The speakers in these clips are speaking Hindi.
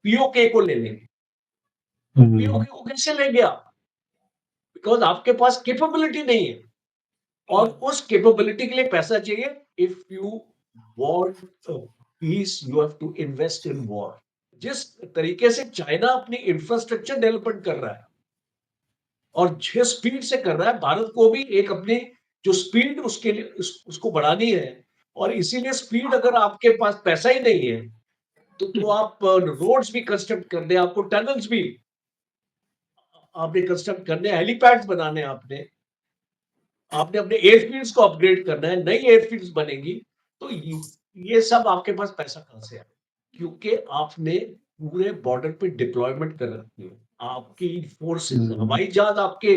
पीओके को ले लेंगे। तो पीओके को कैसे लेंगे आप? बिकॉज़ आपके पास कैपेबिलिटी नहीं है और उस कैपेबिलिटी के लिए पैसा चाहिए। If you want peace you have to invest in war. जिस तरीके से चाइना अपनी इंफ्रास्ट्रक्चर डेवलपमेंट कर रहा है और जिस स्पीड से कर रहा है, भारत को भी एक अपनी जो स्पीड उसके लिए उसको बढ़ानी है। और इसीलिए स्पीड, अगर आपके पास पैसा ही नहीं है तो आप रोड्स भी कंस्ट्रक्ट करने हैं, आपको टनल्स भी आपने कंस्ट्रक्ट करने हैं, हेलीपैड्स बनाने हैं आपने अपने एयरफील्ड्स को अपग्रेड करना है, नई एयरफील्ड्स बनेंगी। तो ये सब आपके पास पैसा कहाँ से आएगा? क्योंकि आपने पूरे बॉर्डर पे डिप्लॉयमेंट कर रखी है। आपकी फोर्सेस, हवाई जहाज आपके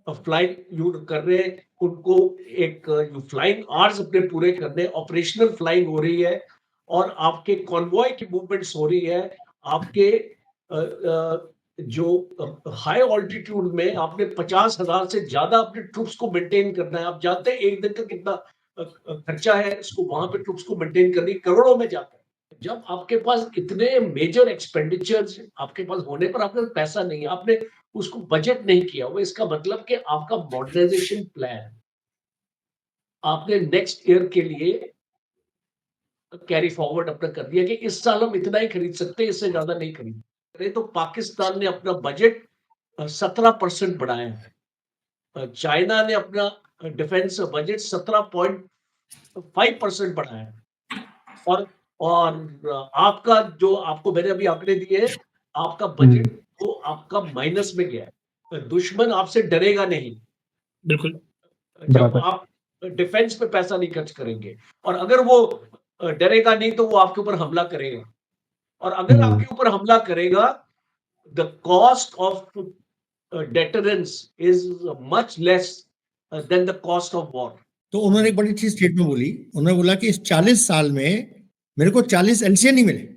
फ्लाइंग यू कर रहे हैं, उनको एक फ्लाइंग आवर्स अपने पूरे करने, ऑपरेशनल फ्लाइंग हो रही है और आपके कॉन्वॉय की मूवमेंट्स हो रही है। आपके जो हाई ऑल्टीट्यूड में आपने 50,000 से ज्यादा अपने ट्रूप्स को मेंटेन करना है। आप जानते हैं एक दिन का कितना खर्चा है इसको, वहां पे ट्रूप्स को मेंटेन करने करोड़ों में जाता है। जब आपके पास इतने मेजर एक्सपेंडिचर्स आपके पास होने पर आपके पास पैसा नहीं है, आपने उसको बजट नहीं किया हुआ, इसका मतलब कि आपका मॉडर्नाइजेशन प्लान आपने नेक्स्ट ईयर के लिए कैरी फॉरवर्ड अपना कर दिया कि इस साल हम इतना ही खरीद सकते हैं, इससे ज्यादा नहीं खरीद सकते। तो पाकिस्तान ने अपना बजट 17% बढ़ाया है। चाइना ने अपना डिफेंस बजट 17.5% बढ़ाया है। और आपका जो आपको मैंने अभी आंकड़े दिए हैं, आपका बजट तो आपका माइनस में गया है। दुश्मन आपसे डरेगा नहीं बिल्कुल जब आप डिफेंस पे पैसा नहीं खर्च करेंगे। और अगर वो डरेगा नहीं तो वो आपके ऊपर हमला करेगा। और अगर आपके ऊपर हमला करेगा, the cost of deterrence is much less than the cost of war. तो उन्होंने एक बड़ी अच्छी स्टेटमेंट बोली। उन्होंने बोला कि इस 40 साल में मेरे को 40 एलसीए नहीं मिले।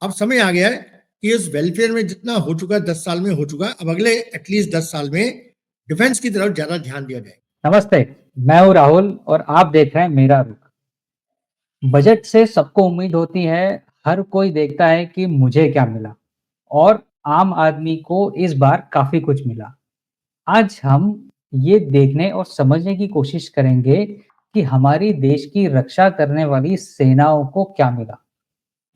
अब समय आ गया है कि इस वेलफेयर में जितना हो चुका है 10 साल में हो चुका है, अब अगले एटलीस्ट 10 साल में डिफेंस की तरफ ज्यादा ध्यान दिया जाए। नमस्ते, मैं हूं राहुल और आप देख रहे हैं मेरा रुख। बजट से सबको उम्मीद होती है, हर कोई देखता है कि मुझे क्या मिला, और आम आदमी को इस बार काफी कुछ मिला। आज हम ये देखने और समझने की कोशिश करेंगे कि हमारी देश की रक्षा करने वाली सेनाओं को क्या मिला।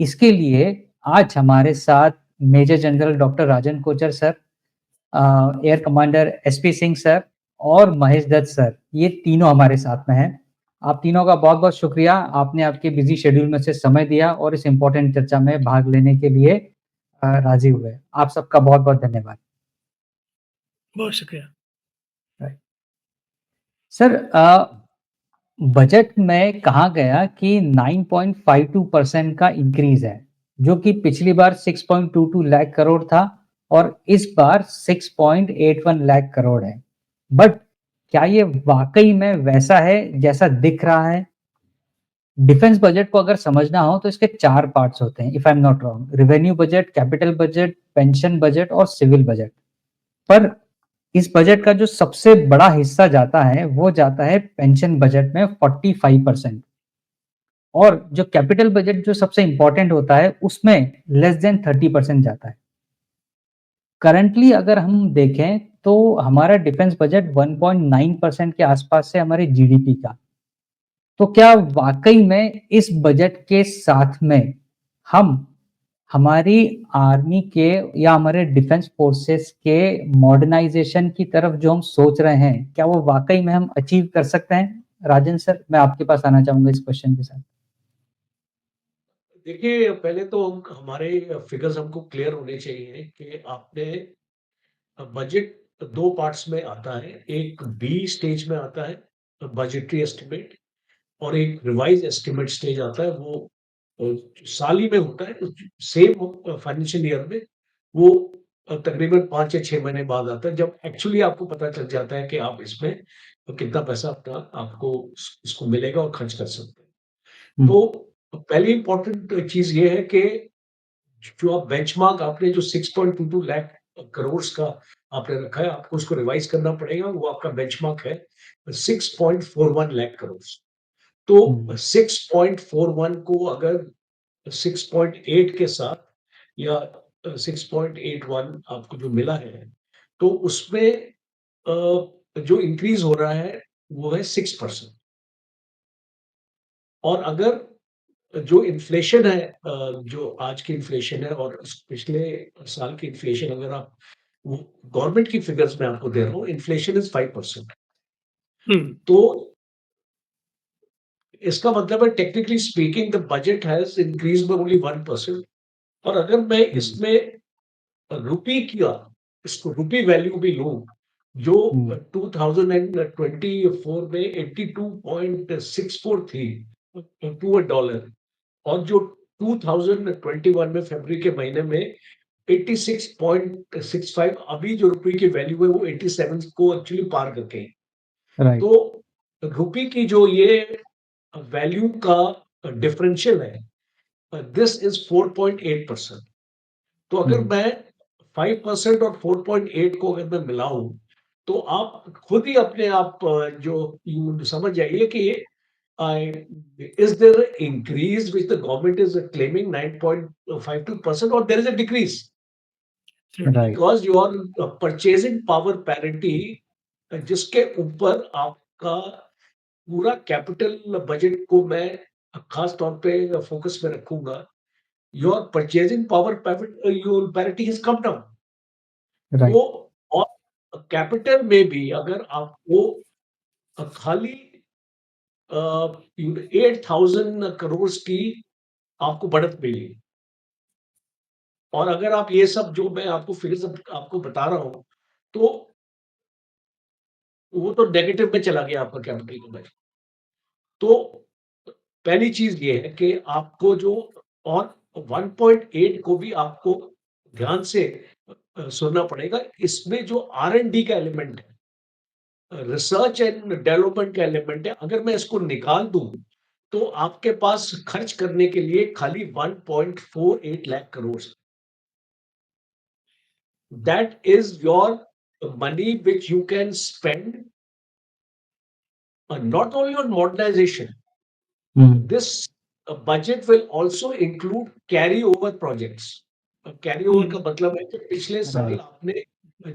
इसके लिए आज हमारे साथ major general doctor Rajan Kochar sir, air commander SP Singh sir और महेश दत्त सर, ये तीनों हमारे साथ में हैं। आप तीनों का बहुत बहुत शुक्रिया, आपने आपके बिजी शेड्यूल में से समय दिया और इस इम्पोर्टेंट चर्चा में भाग लेने के लिए राजी हुए। आप सबका बहुत बहुत धन्यवाद। बहुत शुक्रिया सर। बजट में कहा गया कि 9.52% का इंक्रीज है, जो कि पिछली बार 6.22 लाख करोड़ था और इस बार 6.81 लाख करोड़ है। बट क्या ये वाकई में वैसा है जैसा दिख रहा है? डिफेंस बजट को अगर समझना हो तो इसके 4 पार्ट्स होते हैं, if I am not wrong. Revenue budget, capital budget, pension budget और सिविल बजट। पर इस बजट का जो सबसे बड़ा हिस्सा जाता है वो जाता है पेंशन बजट में 45%, और जो कैपिटल बजट जो सबसे इंपॉर्टेंट होता है उसमें लेस देन 30% जाता है। करंटली अगर हम देखें तो हमारा डिफेंस बजट 1.9% के आसपास है हमारे जीडीपी का। तो क्या वाकई में इस बजट के साथ में हम हमारी आर्मी के या हमारे डिफेंस फोर्सेस के मॉडर्नाइजेशन की तरफ जो हम सोच रहे हैं, क्या वो वाकई में हम अचीव कर सकते हैं? राजन सर, मैं आपके पास आना चाहूंगा इस क्वेश्चन के साथ। देखिए, पहले तो हमारे फिगर्स हमको क्लियर होने चाहिए कि आपने बजट 2 पार्ट्स में आता है। एक बी स्टेज में आता है बजटरी एस्टिमेट, और एक रिवाइज एस्टिमेट स्टेज आता है। वो साल ही में होता है, सेम फाइनेंशियल ईयर में। वो तकरीबन 5 या 6 महीने बाद आता है, जब एक्चुअली आपको पता चल जाता है कि आप इसमें कितना पैसा अपना आपको इसको मिलेगा और खर्च कर सकते हैं। तो पहली इंपॉर्टेंट चीज ये है कि जो आप बेंचमार्क आपने जो 6.22 लाख करोड़ का आपने रखा है, आपको उसको रिवाइज करना पड़ेगा। वो आपका बेंचमार्क है 6.41 लाख करोड़। तो 6.41 को अगर 6.8 के साथ या 6.81 आपको जो मिला है, तो उसमें जो इंक्रीज़ हो रहा है, वो है 6%। और अगर जो इन्फ्लेशन है जो आज की इन्फ्लेशन है और पिछले साल की इन्फ्लेशन अगर आप वो गवर्नमेंट की फिगर्स मैं आपको दे रहा हूँ, इन्फ्लेशन इज़ 5%। तो इसका मतलब है technically speaking the budget has increased by only 1%। और अगर मैं इसमें रुपी का इसको रुपी वैल्यू भी लूँ, जो 2024 में 82.64 थी टू अ डॉलर, और जो 2021 में फरवरी के महीने में 86.65, अभी जो रुपये की वैल्यू है वो 87 को एक्चुअली पार कर गई। राइट। तो रुपये की जो ये वैल्यू का डिफरेंशियल है, दिस इज 4.8%। तो अगर मैं 5% और 4.8 को अगर मैं मिलाऊं, तो आप खुद ही अपने आप जो यू समझ जाइए कि is there an increase which the government is claiming 9.52% or there is a decrease? Right. Because your purchasing power parity जिसके ऊपर आपका पूरा कैपिटल बजट को मैं खास तौर पे फोकस में रखूंगा, your purchasing power your parity has come down. Right. तो और कैपिटल में भी अगर आपको खाली 8,000 करोड़ की आपको बढ़त मिली, और अगर आप ये सब जो मैं आपको फिगर्स आपको बता रहा हूँ, तो वो तो नेगेटिव में चला गया आपका कैपिटल का बजट। तो पहली चीज़ ये है कि आपको जो और 1.8 को भी आपको ध्यान से सुनना पड़ेगा। इसमें जो R&D का एलिमेंट है, रिसर्च एंड डेवलपमेंट का एलिमेंट है, अगर मैं इसको निकाल दूँ, तो आपके पास खर्च करने के लिए खाली 1.48 lakh crore. That is your money which you can spend not only on modernization. This budget will also include carry over projects. Carry over का मतलब है कि पिछले साल राइट। आपने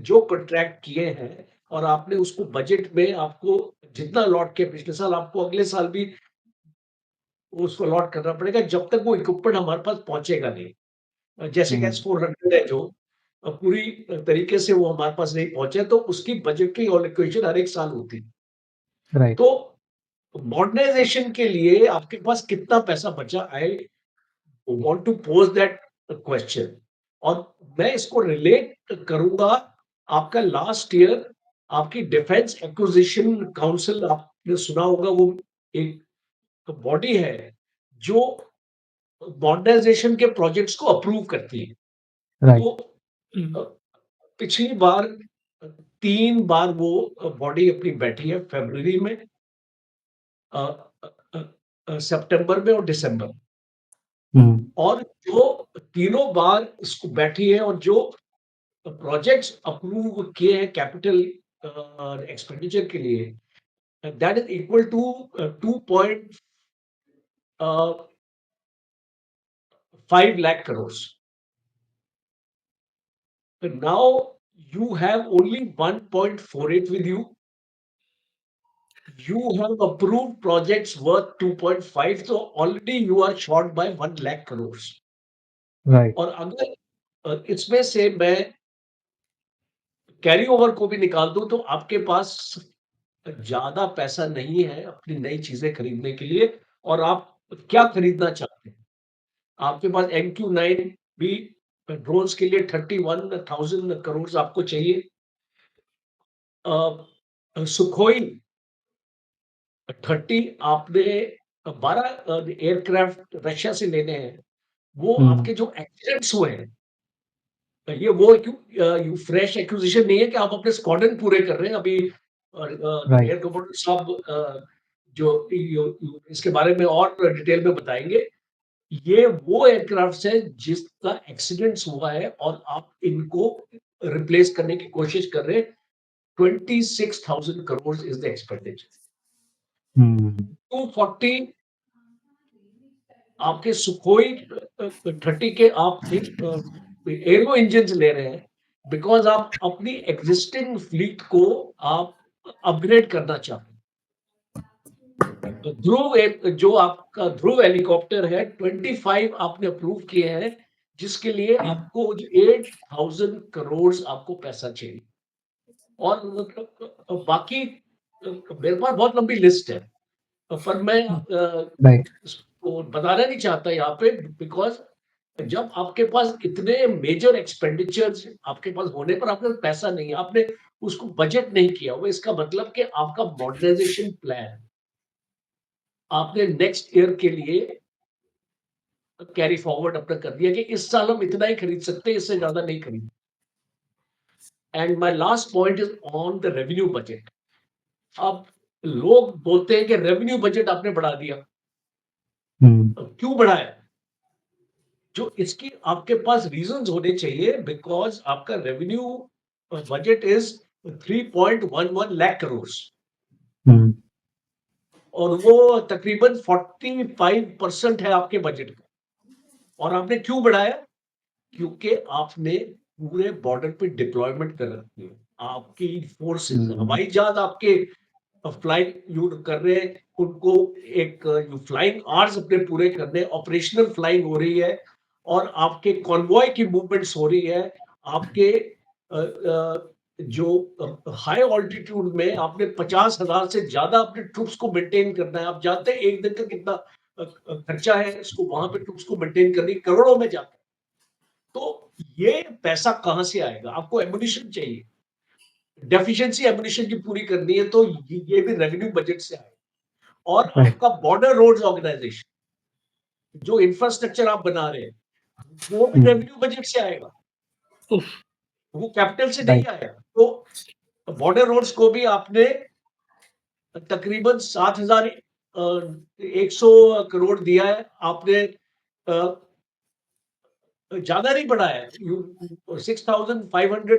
जो कॉन्ट्रैक्ट किए हैं और आपने उसको बजट में आपको जितना लॉट किया पिछले साल, आपको अगले साल भी उसको लॉट करना पड़ेगा जब तक वो इक्विपमेंट हमारे पास पहुंचेगा नहीं। जैसे कि S-400 है जो पूरी तरीके से वो हमारे पास नहीं पहुंचे, तो उसकी बजटरी एलोकेशन हर एक साल होती है। राइट। तो मॉडर्नाइजेशन के लिए आपके पास कितना पैसा बचा? I want to pose that question. और मैं इसको रिलेट करूंगा, आपका लास्ट ईयर आपकी डिफेंस एक्विजिशन काउंसिल आपने सुना होगा, वो एक बॉडी है जो मॉडर्नाइजेशन के प्रोजेक्ट्स को अप्रूव करती है। राइट। तो पिछली बार 3 बार वो बॉडी अपनी बैठी है, फरवरी में, सितंबर में और दिसंबर। और जो तीनों बार इसको बैठी है और जो प्रोजेक्ट्स अप्रूव किए हैं कैपिटल एक्सपेंडिचर के लिए, that is equal to 2.5 lakh crore. Now you have only 1.48 with you. You have approved projects worth 2.5, so already you are short by 1 lakh crores. Right. और अगर इसमें से मैं कैरी ओवर को भी निकाल दूं, तो आपके पास ज्यादा पैसा नहीं है अपनी नई चीजें खरीदने के लिए। और आप क्या खरीदना चाहते हैं? आपके पास MQ-9 भी ड्रोन्स के लिए 31,000 करोड़ आपको चाहिए। सुखोई 30 आपने 12 एयरक्राफ्ट रशिया से लेने हैं। वो आपके जो एक्सीडेंट्स हुए हैं, ये वो क्यों फ्रेश एक्विजिशन नहीं है कि आप अपने स्क्वाड्रन पूरे कर रहे हैं अभी। राइट। एयर कमांडर साहब जो इसके बारे में और डिटेल में बताएंगे। ये वो एयरक्राफ्ट है जिसका एक्सीडेंट्स हुआ है और आप इनको रिप्लेस करने की कोशिश कर रहे हैं। 26,000 करोड़ इज द एक्सपेंडिचर। 240 आपके सुखोई 30 के आप एरो इंजन ले रहे हैं बिकॉज आप अपनी एग्जिस्टिंग फ्लीट को आप अपग्रेड करना चाहते हैं। जो आपका ध्रुव हेलीकॉप्टर है 25 आपने अप्रूव किए हैं, जिसके लिए आपको 8,000 करोड़ आपको पैसा चाहिए। और बाकी मेरे पास बहुत लंबी लिस्ट है, पर मैं राइट इसको बताना नहीं चाहता यहाँ पे, बिकॉज जब आपके पास इतने मेजर एक्सपेंडिचर्स आपके पास होने पर आपके पास पैसा नहीं है, आपने उसको बजट नहीं किया हुआ, इसका मतलब कि आपका मॉडर्नाइजेशन प्लान आपने नेक्स्ट ईयर के लिए कैरी फॉरवर्ड अपना कर दिया कि इस साल हम इतना ही खरीद सकते हैं, इससे ज्यादा नहीं खरीद। And my last point is on the revenue budget. अब लोग बोलते हैं कि रेवेन्यू बजट आपने बढ़ा दिया, क्यों बढ़ाया? जो इसकी आपके पास रीजंस होने चाहिए, बिकॉज आपका revenue budget is 3.11 lakh crore और वो तकरीबन 45% है आपके बजट का। और आपने क्यों बढ़ाया? क्योंकि आपने पूरे बॉर्डर पे डिप्लॉयमेंट कर रखी है आपकी फोर्सेस, हवाई जहाज आपके फ्लाइट यूज कर रहे हैं, उनको एक फ्लाइंग आवर्स अपने पूरे करने, ऑपरेशनल फ्लाइंग हो रही है और आपके कॉन्वॉय की मूवमेंट्स हो रही है। आपके जो हाई ऑल्टीट्यूड में आपने 50,000 से ज्यादा अपने ट्रूप्स को मेंटेन करना है। आप जानते हैं एक दिन का कितना खर्चा है इसको, वहां पे ट्रूप्स को मेंटेन करने करोड़ों में जाता है। तो ये पैसा कहां से आएगा? आपको एमुनिशन चाहिए, डेफिशिएंसी एमुनिशन की पूरी करनी है, तो ये भी रेवेन्यू बजट से आएगा। और आपका बॉर्डर रोड्स ऑर्गेनाइजेशन, जो इंफ्रास्ट्रक्चर आप बना रहे हैं, वो भी रेवेन्यू बजट से आएगा, वो कैपिटल से नहीं आएगा। तो बॉर्डर रोड्स को भी आपने तकरीबन 7,100 करोड़ दिया है आपने, ज्यादा नहीं बढ़ाया, 6,500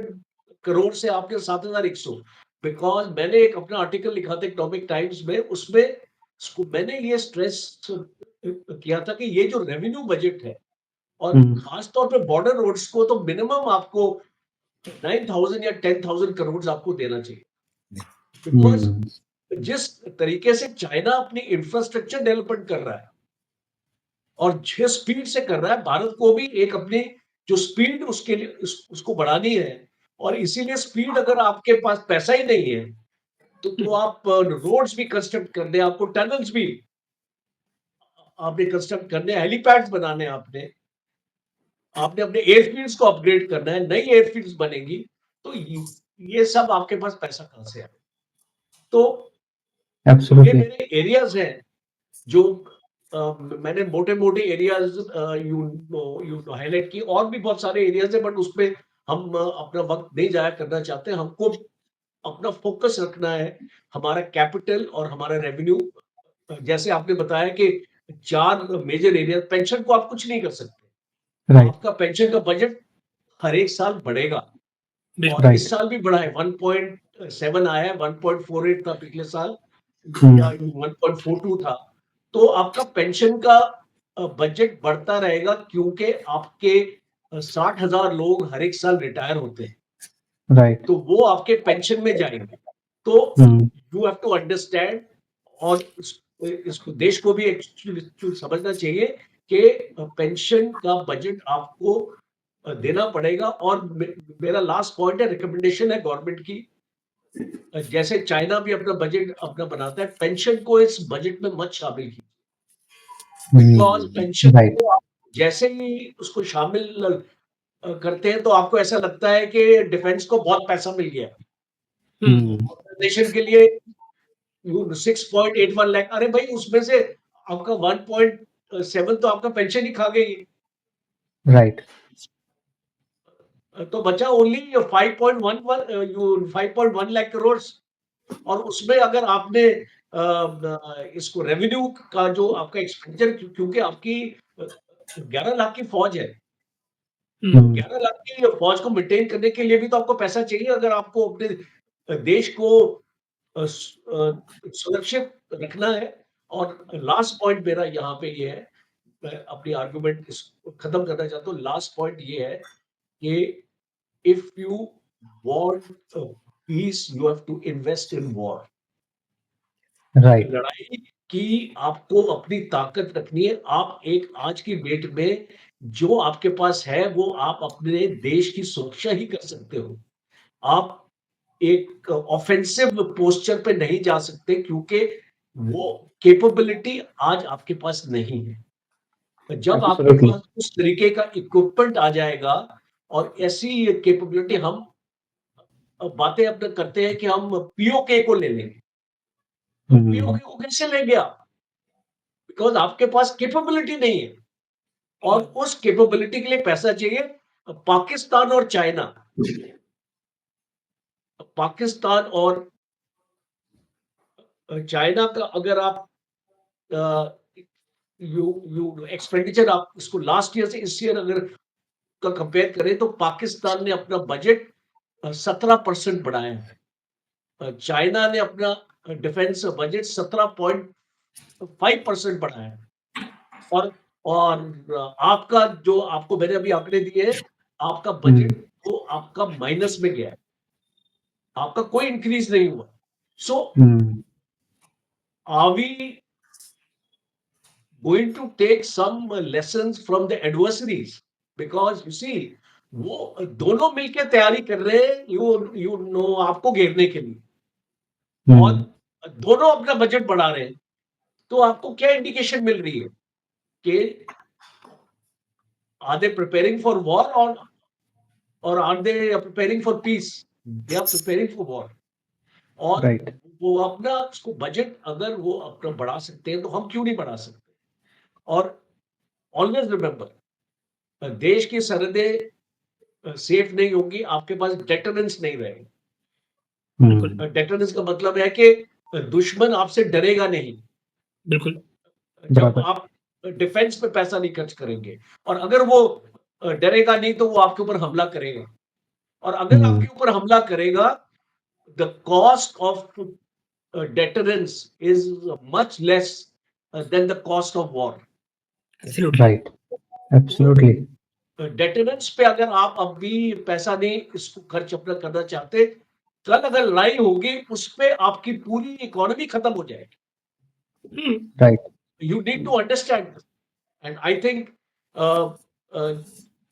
करोड़ से आपके 7,100। बिकॉज मैंने एक अपना आर्टिकल लिखा था इकोनॉमिक टाइम्स में, उसमें मैंने ये स्ट्रेस किया था कि ये जो रेवेन्यू बजट है और खास तौर पे बॉर्डर रोड्स को, तो मिनिमम आपको 9,000 या 10,000 करोड़ आपको देना चाहिए। बिकॉज जिस तरीके से चाइना अपनी इंफ्रास्ट्रक्चर डेवलपमेंट कर रहा है और जिस स्पीड से कर रहा है, भारत को भी एक अपनी जो स्पीड उसके लिए उसको बढ़ानी है। और इसीलिए स्पीड, अगर आपके पास पैसा ही नहीं है तो आप रोड्स भी कंस्ट्रक्ट कर दे, आपको टनल्स भी आपने कंस्ट्रक्ट करने, हेलीपैड्स बनाने, आपने आपने अपने एयरफील्ड्स को अपग्रेड करना है, नई एयरफील्ड्स बनेगी। तो ये सब आपके पास पैसा कहां से आएगा? तो ये मेरे एरियाज हैं जो मैंने मोटे मोटे एरियाज यू हाईलाइट की, और भी बहुत सारे एरियाज हैं, बट उसपे हम अपना वक्त नहीं जाया करना चाहते। हमको अपना फोकस रखना है हमारा कैपिटल और हमारा रेवेन्यू। जैसे आपने बताया कि 4 मेजर एरिया, पेंशन को आप कुछ नहीं कर सकते, आपका पेंशन का बजट हर एक साल बढ़ेगा और इस साल भी बढ़ा है, 1.7 आया है, 1.48 था पिछले साल या 1.42 था। तो आपका पेंशन का बजट बढ़ता रहेगा, क्योंकि आपके 60,000 लोग हर एक साल रिटायर होते हैं, तो वो आपके पेंशन में जाएंगे। तो यू हैव टू अंडरस्टैंड, और इसको देश को भी एक्चुअली समझना चाहिए कि पेंशन का बजट आपको देना पड़ेगा। और मेरा लास्ट पॉइंट है, रिकमेंडेशन है गवर्नमेंट की, जैसे चाइना भी अपना बजट अपना बनाता है, पेंशन को इस बजट में मत शामिल कीजिए। बिकॉज पेंशन को आप जैसे ही उसको शामिल करते हैं, तो आपको ऐसा लगता है कि डिफेंस को बहुत पैसा मिल गया, ऑर्गेनाइजेशन के लिए 6.81 लाख। अरे भाई, उसमें से आपका 1.7 तो आपका पेंशन ही खा गई, राइट। तो बचा ओनली 5.1 लाख करोड़। और उसमें अगर आपने इसको रेवेन्यू का जो आपका एक्सपेंडिचर, क्योंकि आपकी 11 लाख की फौज है, 11 लाख की फौज को मेंटेन करने के लिए भी तो आपको पैसा चाहिए, अगर आपको अपने देश को सुरक्षित रखना है। और लास्ट पॉइंट मेरा यहाँ पे ये है, मैं अपनी आर्गुमेंट खत्म करना चाहता हूँ। लास्ट पॉइंट ये है कि if you want peace you have to invest in war. Right, लड़ाई की आपको अपनी ताकत रखनी है। आप एक आज की डेट में जो आपके पास है वो आप अपने देश की सुरक्षा ही कर सकते हो। आप एक ऑफेंसिव पोस्चर पे नहीं जा सकते क्योंकि वो कैपेबिलिटी आज आपके पास नहीं है। जब आपके एब्सोल्युटली। पास उस तरीके का इक्विपमेंट आ जाएगा और ऐसी कैपेबिलिटी हम बातें अपने करते हैं कि हम पीओके को ले लेंगे। तो पीओके को कैसे लेंगे आप? बिकॉज़ आपके पास कैपेबिलिटी नहीं है और उस कैपेबिलिटी के लिए पैसा चाहिए। पाकिस्तान और चाइना, पाकिस्तान और चाइना का अगर आप यू एक्सपेंडिचर आप इसको लास्ट ईयर से इस ईयर अगर का कंपेयर करें तो पाकिस्तान ने अपना बजट 17% बढ़ाया है। चाइना ने अपना डिफेंस बजट 17.5% बढ़ाया है। और आपका जो आपको मैंने अभी आंकड़े दिए हैं, आपका बजट तो आपका माइनस में गया है। आपका कोई इंक्रीज नहीं हुआ। So are we going to take some lessons from the adversaries? Because you see वो दोनों मिलकर तैयारी कर रहे हैं यू नो आपको घेरने के लिए और दोनों अपना बजट बढ़ा रहे हैं। तो आपको क्या इंडिकेशन मिल रही है कि are they preparing for war और are they preparing for peace? They are preparing for war. और राइट, वो अपना उसको बजट अगर वो अपना बढ़ा सकते हैं तो हम क्यों नहीं बढ़ा सकते? और ऑलवेज रिमेंबर देश की सरहदें सेफ नहीं होंगी, आपके पास डेटरेंस नहीं रहेगा। डेटरेंस का मतलब है कि दुश्मन आपसे डरेगा नहीं। बिल्कुल। जब बराबर। आप डिफेंस पे पैसा नहीं खर्च करेंगे और अगर वो डरेगा नहीं तो वो आपके ऊपर हमला करेगा और अगर आपके ऊपर हमला करेगा the cost of deterrence is much less than the cost of war. Right, absolutely. Deterrence पे अगर आप अब भी पैसा नहीं इसको खर्च अपना करना चाहते, कल अगर लड़ाई होगी उस पे आपकी पूरी इकोनॉमी खत्म हो जाएगी। Right, you need to understand and I think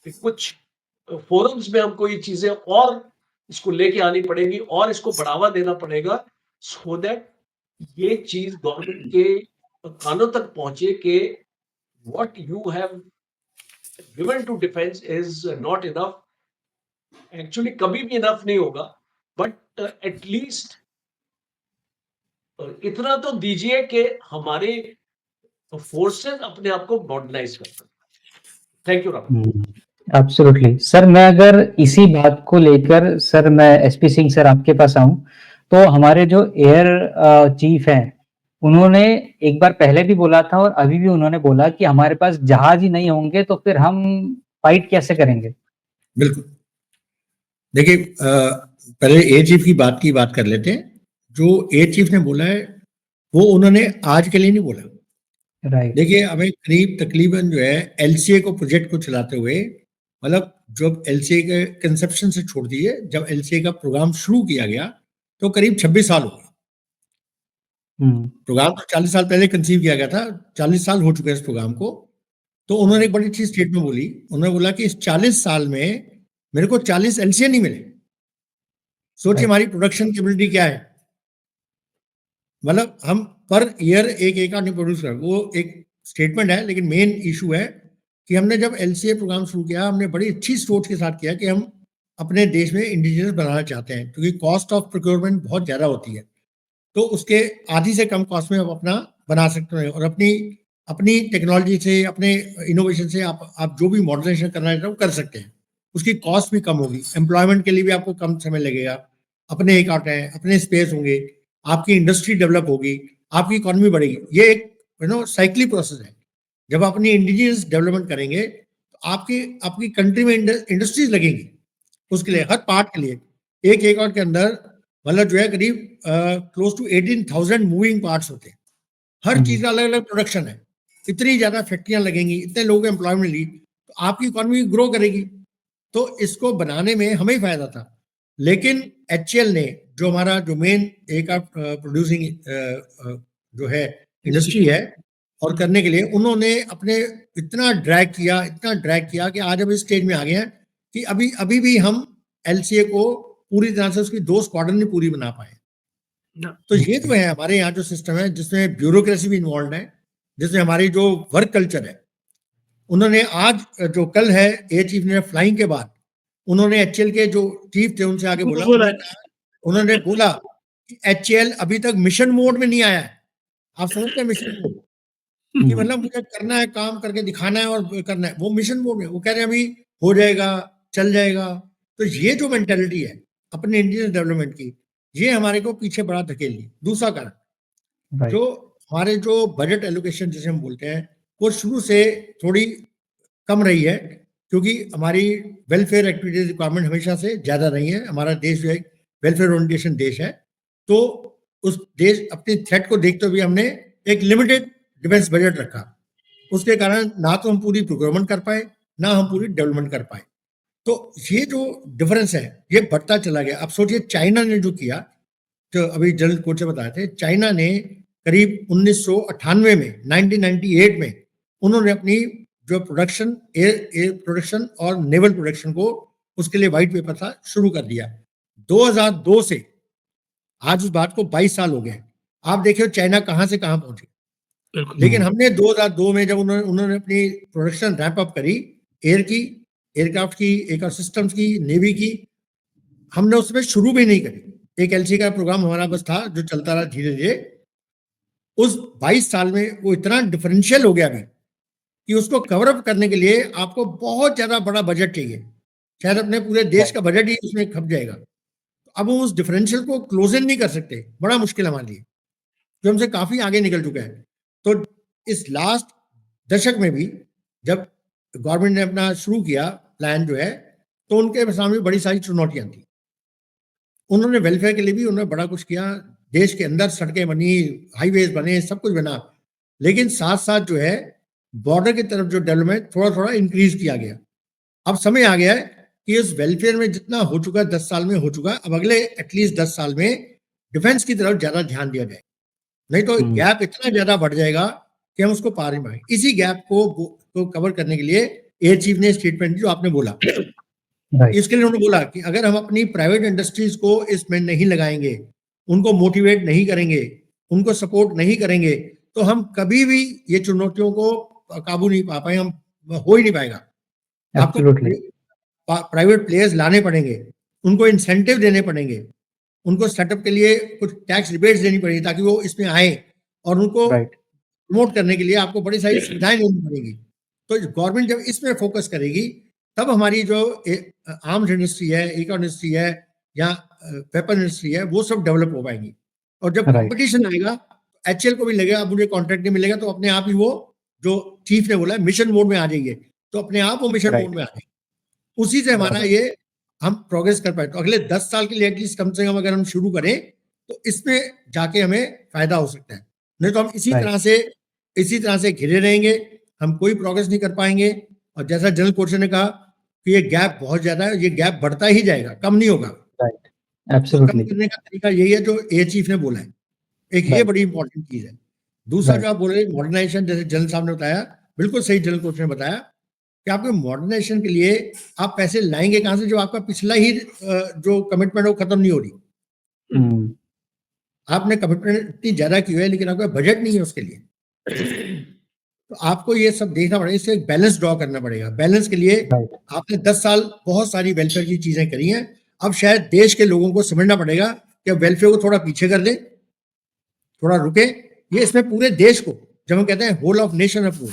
कुछ फोरम्स में हमको ये चीजें और इसको लेके आनी पड़ेगी और इसको बढ़ावा देना पड़ेगा सो दैट ये चीज गवर्नमेंट के कानों तक पहुंचे कि what you have given to defence is not enough. Actually कभी भी इनफ नहीं होगा बट एटलीस्ट इतना तो दीजिए कि हमारे फोर्सेस अपने आप को मॉडर्नाइज कर सकें। Thank you Ram. Absolutely sir, मैं अगर इसी बात को लेकर सर मैं एसपी सिंह सर आपके पास आऊं तो हमारे जो एयर चीफ हैं उन्होंने एक बार पहले भी बोला था और अभी भी उन्होंने बोला कि हमारे पास जहाज ही नहीं होंगे तो फिर हम फाइट कैसे करेंगे? बिल्कुल। देखिए पहले एयर चीफ की बात कर लेते हैं। जो एयर चीफ ने बोला है वो उन्होंने आज के लिए नहीं बोला। राइट, देखिए हमें तकरीबन जो है एलसीए को प्रोजेक्ट को चलाते हुए मतलब जब एलसीए के कंसेप्शन से छोड़ दिए जब एलसीए का प्रोग्राम शुरू किया गया तो करीब 26 साल हो गए। प्रोग्राम तो 40 साल पहले कंसीव किया गया था, 40 साल हो चुके हैं इस प्रोग्राम को। तो उन्होंने एक बड़ी अच्छी स्टेटमेंट बोली। उन्होंने बोला कि इस 40 साल में मेरे को 40 एलसीए नहीं मिले। सोचिए हमारी प्रोडक्शन कैपेबिलिटी क्या है। मतलब हम पर ईयर एक नहीं प्रोड्यूस कर, वो एक स्टेटमेंट है लेकिन मेन इशू है कि हमने जब एलसीए प्रोग्राम शुरू किया हमने बड़ी अच्छी सोच के साथ किया कि हम अपने देश में इंडिजिनस बनाना चाहते हैं क्योंकि कॉस्ट ऑफ प्रोक्योरमेंट बहुत ज़्यादा होती है। तो उसके आधी से कम कॉस्ट में हम अपना बना सकते हैं और अपनी टेक्नोलॉजी से अपने इनोवेशन से आप जो भी मॉडर्नाइजेशन करना चाहते हैं वो कर सकते हैं। उसकी कॉस्ट भी कम होगी, एम्प्लॉयमेंट के लिए भी आपको कम समय लगेगा, अपने एक आउट है, अपने स्पेस होंगे, आपकी इंडस्ट्री डेवलप होगी, आपकी इकोनॉमी बढ़ेगी। ये एक साइक्लिक प्रोसेस है। जब अपनी इंडिजिनियस डेवलपमेंट करेंगे तो आपकी कंट्री में इंडस्ट्रीज लगेंगी। उसके लिए हर पार्ट के लिए एक एकड़ के अंदर मतलब जो है करीब क्लोज टू 18,000 मूविंग पार्ट्स होते हैं। हर चीज का अलग अलग प्रोडक्शन है। इतनी ज्यादा फैक्ट्रियां लगेंगी, इतने लोगों को एम्प्लॉयमेंट मिली, तो आपकी इकोनॉमी ग्रो करेगी। तो इसको बनाने में हमें ही फायदा था। लेकिन एचएल ने, जो हमारा जो मेन एक प्रोड्यूसिंग जो है इंडस्ट्री है, और करने के लिए उन्होंने अपने इतना ड्रैग किया कि आज अब इस स्टेज में आ गए हैं कि अभी भी हम एलसीए को पूरी तरह से उसकी 2 क्वार्टर नहीं पूरी बना पाए। तो ये जो है हमारे यहाँ जो सिस्टम है, जिसमें ब्यूरोक्रेसी भी इन्वॉल्व है, जिसमें हमारी जो वर्क कल्चर है, उन्होंने आज जो कल है एयर चीफ ने फ्लाइंग के बाद उन्होंने एचएल के जो चीफ थे उनसे आगे बोला, उन्होंने बोला कि एचएल अभी तक मिशन मोड में नहीं आया है। आप समझते हैं मिशन मोड कि मतलब मुझे करना है, काम करके दिखाना है और करना है, वो मिशन मोड में। वो कह रहे हैं अभी हो जाएगा, चल जाएगा। तो ये जो मेंटेलिटी है अपने इंडियन डेवलपमेंट की, ये हमारे को पीछे बड़ा धकेल ली। दूसरा कारण, जो हमारे जो बजट एलोकेशन जिसे हम बोलते हैं, वो शुरू से थोड़ी कम रही है, क्योंकि हमारी वेलफेयर एक्टिविटीज रिक्वायरमेंट हमेशा से ज्यादा रही है। हमारा देश जो है वेलफेयर ओरिएंटेशन देश है, तो उस देश अपनी थ्रेट को देखते हुए हमने एक लिमिटेड डिफेंस बजट रखा। उसके कारण ना तो हम पूरी प्रोक्योरमेंट कर पाए, ना हम पूरी डेवलपमेंट कर पाए। तो ये जो डिफरेंस है ये बढ़ता चला गया। अब सोचिए चाइना ने जो किया, जो अभी जनरल कोच से बताए थे, चाइना ने करीब 1998 में 1998 में उन्होंने अपनी जो प्रोडक्शन एयर प्रोडक्शन और नेवल प्रोडक्शन को, उसके लिए व्हाइट पेपर था, शुरू कर दिया। 2002 से आज उस बात को 22 साल हो गए। आप देखिए चाइना कहां से कहां पहुंची। लेकिन हमने 2002 में जब उन्होंने अपनी प्रोडक्शन रैंप अप करी, एयरक्राफ्ट की, एयर सिस्टम्स की, नेवी की, हमने उसमें शुरू भी नहीं करी। एक एलसी का प्रोग्राम हमारा बस था जो चलता रहा धीरे धीरे। उस 22 साल में वो इतना डिफरेंशियल हो गया अभी कि उसको कवर अप करने के लिए आपको बहुत ज्यादा बड़ा बजट चाहिए। शायद अपने पूरे देश का बजट ही उसमें खप जाएगा। अब वो उस डिफरेंशियल को क्लोज इन नहीं कर सकते, बड़ा मुश्किल हमारे लिए, जो हमसे काफी आगे निकल चुका है। तो इस लास्ट दशक में भी जब गवर्नमेंट ने अपना शुरू किया प्लान जो है, तो उनके सामने बड़ी सारी चुनौतियां थी। उन्होंने वेलफेयर के लिए भी उन्होंने बड़ा कुछ किया, देश के अंदर सड़कें बनी, हाईवेज बने, सब कुछ बना। लेकिन साथ साथ जो है बॉर्डर की तरफ जो डेवलपमेंट थोड़ा थोड़ा इंक्रीज किया गया। अब समय आ गया है कि इस वेलफेयर में जितना हो चुका 10 साल में हो चुका, अब अगले एटलीस्ट 10 साल में डिफेंस की तरफ ज्यादा ध्यान दिया जाए, नहीं तो गैप इतना ज्यादा बढ़ जाएगा कि हम उसको पार नहीं पाएंगे। इसी गैप को कवर करने के लिए एयर चीफ ने स्टेटमेंट जो आपने बोला, इसके लिए उन्होंने बोला कि अगर हम अपनी प्राइवेट इंडस्ट्रीज को इसमें नहीं लगाएंगे, उनको मोटिवेट नहीं करेंगे, उनको सपोर्ट नहीं करेंगे, तो हम कभी भी ये चुनौतियों को काबू नहीं पा पाए, हम हो ही नहीं पाएगा। आपको प्राइवेट प्लेयर्स लाने पड़ेंगे, उनको इंसेंटिव देने पड़ेंगे, उनको सेटअप के लिए कुछ टैक्स रिबेट्स देनी पड़ेगी ताकि वो इसमें आए, और उनको प्रमोट करने के लिए आपको बड़ी सारी सुविधाएं देनी पड़ेगी। तो गवर्नमेंट जब इसमें फोकस करेगी, तब हमारी जो आर्म्स इंडस्ट्री है, इको इंडस्ट्री है, या वेपन इंडस्ट्री है, वो सब डेवलप हो पाएंगी। और जब कंपटीशन आएगा, एचएल को भी लगेगा अब मुझे कॉन्ट्रैक्ट नहीं मिलेगा, तो अपने आप ही वो जो चीफ ने बोला मिशन मोड में आ जाइए, तो अपने आप वो मिशन मोड में आ जाएंगे। उसी से हमारा ये हम प्रोग्रेस कर पाए। तो अगले 10 साल के लिए एटलीस्ट कम से कम अगर हम शुरू करें, तो इसमें जाके हमें फायदा हो सकता है। नहीं तो हम इसी तरह से घिरे रहेंगे, हम कोई प्रोग्रेस नहीं कर पाएंगे। और जैसा जनरल कोच ने कहा कि ये गैप बहुत ज्यादा है, ये गैप बढ़ता ही जाएगा, कम नहीं होगा। तो कम करने का तरीका यही है जो एयर चीफ ने बोला है। एक ये बड़ी इंपॉर्टेंट चीज है। दूसरा जो आप बोल रहे मॉडर्नाइजेशन, जैसे जनरल साहब ने बताया, बिल्कुल सही जनरल कोच ने बताया कि आपके मॉडर्नाइजेशन के लिए आप पैसे लाएंगे कहां से, जो आपका पिछला ही जो कमिटमेंट है वो खत्म नहीं हो रही। आपने कमिटमेंट इतनी ज्यादा की है, लेकिन आपका बजट नहीं है उसके लिए। तो आपको ये सब देखना पड़ेगा, इससे एक बैलेंस ड्रॉ करना पड़ेगा। बैलेंस के लिए आपने 10 साल बहुत सारी वेलफेयर की चीजें करी हैं, अब शायद देश के लोगों को समझना पड़ेगा कि अब वेलफेयर को थोड़ा पीछे कर दे, थोड़ा रुके। ये इसमें पूरे देश को, जब हम कहते हैं होल ऑफ नेशन अप्रोच,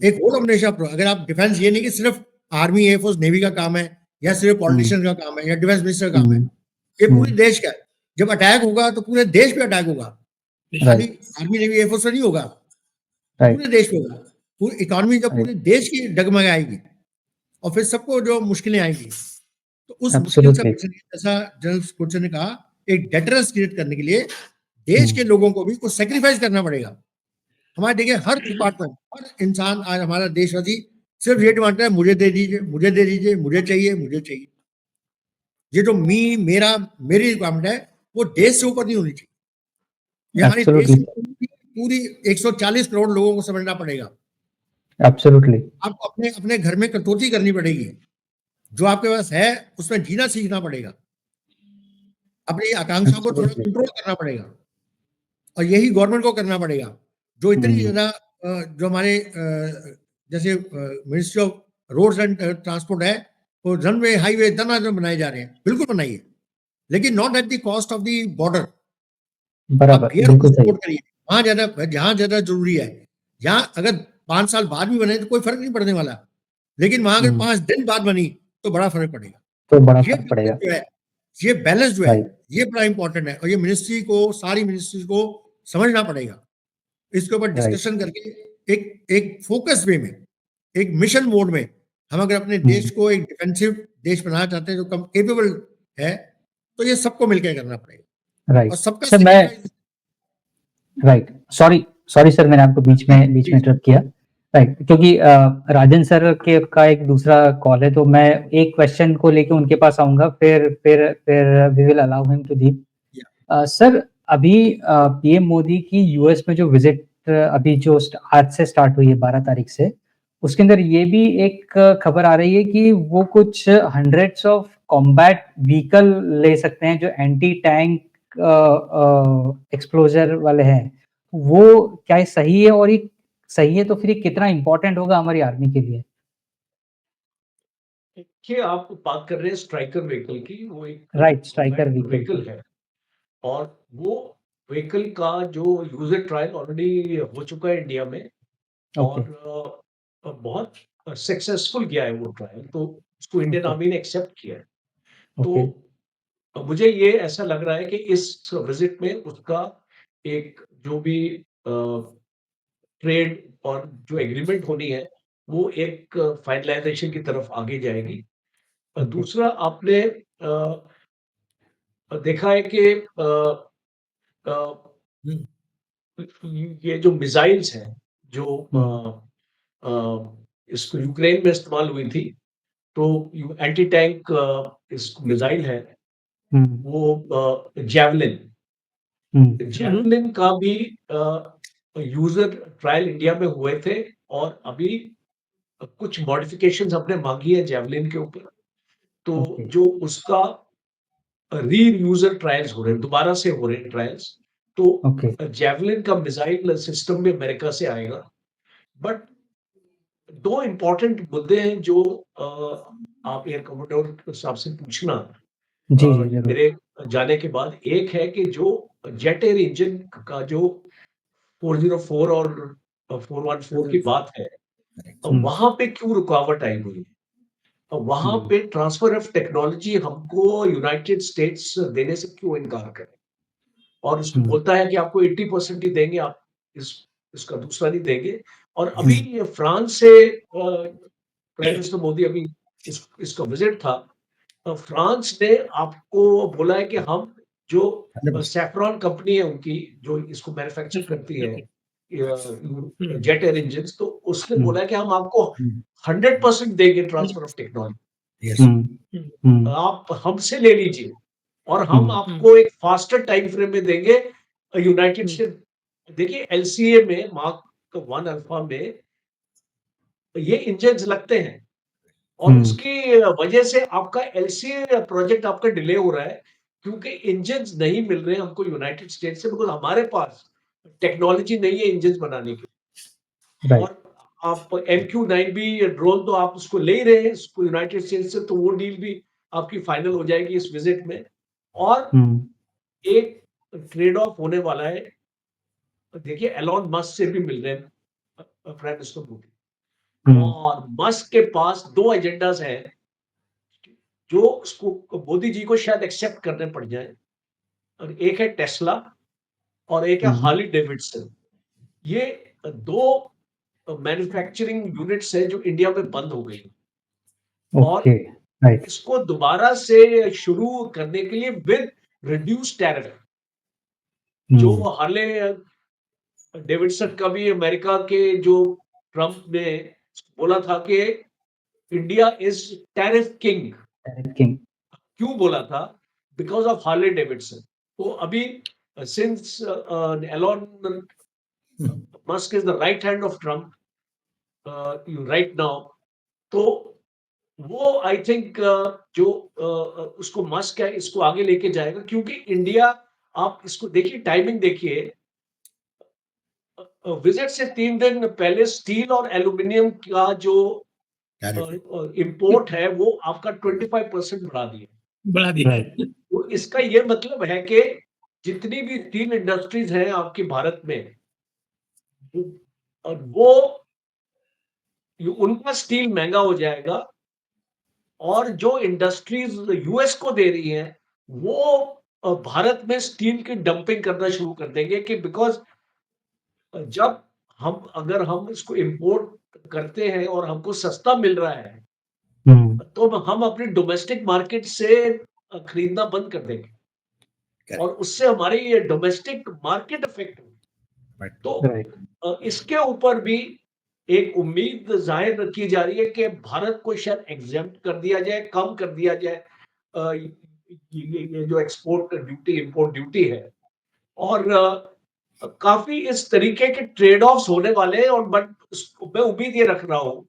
एक होल ऑफ नेशन अप्रोच। अगर आप डिफेंस, ये नहीं कि सिर्फ आर्मी, एयरफोर्स, नेवी का काम है, या सिर्फ पॉलिटिशियन का काम है, या डिफेंस मिनिस्टर का काम है, ये पूरे देश का है। जब अटैक होगा तो पूरे देश पे अटैक होगा, खाली आर्मी, नेवी, एयरफोर्स से नहीं होगा, पूरे देश में होगा। पूरी इकोनॉमी जब पूरे देश की डगमगाएगी, और फिर सबको जो मुश्किलें आएंगी, तो उस मुश्किल से जैसा जनरल कोच ने कहा, एक डेटरेंस क्रिएट करने के लिए देश के लोगों को भी कुछ सैक्रिफाइस करना पड़ेगा। हमारे देखिए हर डिपार्टमेंट, हर इंसान, आज हमारा देशवासी सिर्फ ये डिमांड है, मुझे दे दीजिए, मुझे दे दीजिए, मुझे चाहिए, मुझे चाहिए। ये जो मेरा, मेरी रिक्वायरमेंट है, वो देश से ऊपर नहीं होनी चाहिए। ये हमारी देश एब्सोल्युटली, की पूरी 140 करोड़ लोगों को समझना पड़ेगा। एब्सोल्युटली, आपको अपने अपने घर में कटौती करनी पड़ेगी। जो आपके पास है उसमें जीना सीखना पड़ेगा। अपनी आकांक्षा को थोड़ा एब्सोल्युटली। कंट्रोल करना पड़ेगा, और यही गवर्नमेंट को करना पड़ेगा। जो इतनी ज्यादा जो हमारे जैसे ministry of roads and transport है, वो रनवे, हाईवे दनादन बनाए जा रहे हैं, बिल्कुल बनाइए, लेकिन not at the cost of the border. आप बराबर, एयर को बिल्कुल सही। सपोर्ट करिए वहां ज्यादा, जहां ज्यादा जरूरी है। यहाँ अगर 5 साल बाद भी बने तो कोई फर्क नहीं पड़ने वाला, लेकिन वहां अगर 5 दिन बाद बनी तो बड़ा फर्क पड़ेगा। तो बड़ा ये फर्क पड़ेगा। जो है, ये बैलेंस जो है, राइट, ये बड़ा इंपॉर्टेंट है, और ये मिनिस्ट्री को, सारी मिनिस्ट्री को समझना पड़ेगा। इसके ऊपर राइट। डिस्कशन करके एक फोकस वे में, एक मिशन मोड में, हम अगर अपने देश को एक डिफेंसिव देश बनाना चाहते हैं जो कम केपेबल है, तो ये सबको मिलकर करना पड़ेगा, और राइट सबका सर, मैं sacrifice- राइट, सॉरी सर, मैंने आपको बीच में इंटरप्ट किया। राइट, क्योंकि राजन सर के का एक दूसरा कॉल है, तो मैं एक क्वेश्चन को लेके उनके पास आऊंगा, फिर we will allow him to leave. Sir, अभी पीएम मोदी की यूएस में जो विजिट अभी जो आज से स्टार्ट हुई है 12 तारीख से, उसके अंदर ये भी एक खबर आ रही है कि वो कुछ हंड्रेड्स ऑफ कॉम्बैट व्हीकल ले सकते हैं जो एंटी टैंक एक्सप्लोजर वाले हैं। वो क्या ये सही है, और ये सही है तो फिर ये कितना इंपॉर्टेंट होगा हमारी आर्मी के लिए? देखिए, आप बात कर रहे हैं स्ट्राइकर व्हीकल की, वो एक right, striker combat vehicle. Vehicle है, और वो व्हीकल का जो यूजर ट्रायल ऑलरेडी हो चुका है इंडिया में, ओके, और बहुत सक्सेसफुल गया है वो ट्रायल, तो उसको इंडियन ओके, आर्मी ने एक्सेप्ट किया है। ओके, तो मुझे ये ऐसा लग रहा है कि इस विजिट में उसका एक जो भी ट्रेड और जो एग्रीमेंट होनी है, वो एक फाइनलाइजेशन की तरफ आगे जाएगी। ओके। दूसरा, आपने देखा है कि अ, हम्म, ये जो मिसाइल्स हैं, जो हम्म, इसको यूक्रेन में इस्तेमाल हुई थी, तो एंटी टैंक इस मिसाइल है, हम्म, वो जेवलिन हम्म, जेवलिन का भी यूजर ट्रायल इंडिया में हुए थे, और अभी कुछ मॉडिफिकेशंस हमने मांगी है जेवलिन के ऊपर, तो ओके, जो उसका री यूजर ट्रायल्स हो रहे हैं, दोबारा से हो रहे हैं ट्रायल्स, तो ओके। जेवलिन का मिसाइल सिस्टम भी अमेरिका से आएगा। बट 2 इम्पोर्टेंट मुद्दे हैं जो आप एयर कमांडर साहब से पूछना जी, जी, जरूर। मेरे जाने के बाद। एक है कि जो जेट एयर इंजन का जो 404 और 414 की बात है, वहां पे क्यों रुकावट आई हुई है? वहां पे ट्रांसफर ऑफ टेक्नोलॉजी हमको यूनाइटेड स्टेट्स देने से क्यों इनकार करे, और उसको बोलता है कि आपको 80% ही देंगे, आप इस इसका दूसरा नहीं देंगे। और अभी फ्रांस से प्राइम मिनिस्टर मोदी अभी इसका विजिट था, फ्रांस ने आपको बोला है कि हम जो 100%। सैफ्रॉन कंपनी है उनकी, जो इसको मैन्युफैक्चर करती है जेट एयर इंजन, तो उसने बोला है कि हम आपको 100% देंगे ट्रांसफर ऑफ टेक्नोलॉजी, यस, आप हमसे ले लीजिए, और हम आपको एक फास्टर टाइम फ्रेम में देंगे। यूनाइटेड स्टेट, देखिए एलसीए में मार्क 1 अल्फा में ये इंजन लगते हैं, और उसकी वजह से आपका एलसीए प्रोजेक्ट आपका डिले हो रहा है, क्योंकि इंजन नहीं मिल रहे हैं हमको यूनाइटेड स्टेट से, बिकॉज हमारे पास टेक्नोलॉजी नहीं है इंजन बनाने की। राइट। और आप MQ-9 भी ड्रोन तो आप उसको ले ही रहे हैं यूनाइटेड स्टेट से, तो वो डील भी आपकी फाइनल हो जाएगी इस विजिट में। और एक ट्रेड ऑफ होने वाला है, देखिए एलॉन मस्क से भी मिल रहे हैं प्राइम मिनिस्टर मोदी, और मस्क के पास 2 एजेंडास हैं जो उसको मोदी जी को शायद एक्सेप्ट करने पड़ जाए, और एक है टेस्ला और एक है हार्ली डेविडसन। ये 2 मैन्युफैक्चरिंग यूनिट्स है जो इंडिया में बंद हो गई, और ओके, राइट। इसको दोबारा से शुरू करने के लिए विद रिड्यूस टैरिफ, जो हार्ले डेविडसन का भी अमेरिका के जो ट्रम्प ने बोला था कि India is tariff king. King. क्यों बोला था? Because of Harley Davidson. तो अभी since Elon Musk is the right hand of Trump right now, तो वो आई थिंक जो उसको मस्क है इसको आगे लेके जाएगा, क्योंकि इंडिया, आप इसको देखिए, टाइमिंग देखिए, विजिट से 3 दिन पहले स्टील और एल्यूमिनियम का जो इंपोर्ट है वो आपका 25% बढ़ा दिया। बढ़ा दिया। तो इसका ये मतलब है कि जितनी भी स्टील इंडस्ट्रीज हैं आपके भारत में, और वो उनका स्टील महंगा हो जाएगा, और जो इंडस्ट्रीज यूएस को दे रही हैं वो भारत में स्टील की डंपिंग करना शुरू कर देंगे, कि बिकॉज जब अगर हम इसको इंपोर्ट करते हैं और हमको सस्ता मिल रहा है, तो हम अपने डोमेस्टिक मार्केट से खरीदना बंद कर देंगे, और उससे हमारी ये डोमेस्टिक मार्केट अफेक्ट होगी। तो इसके ऊपर भी एक उम्मीद जाहिर की जा रही है कि भारत को शायद एग्जेम्प्ट कर दिया जाए, कम कर दिया जाए ये जो एक्सपोर्ट ड्यूटी, इंपोर्ट ड्यूटी है, और काफी इस तरीके के ट्रेड ऑफ्स होने वाले हैं। और बट मैं उम्मीद ये रख रहा हूं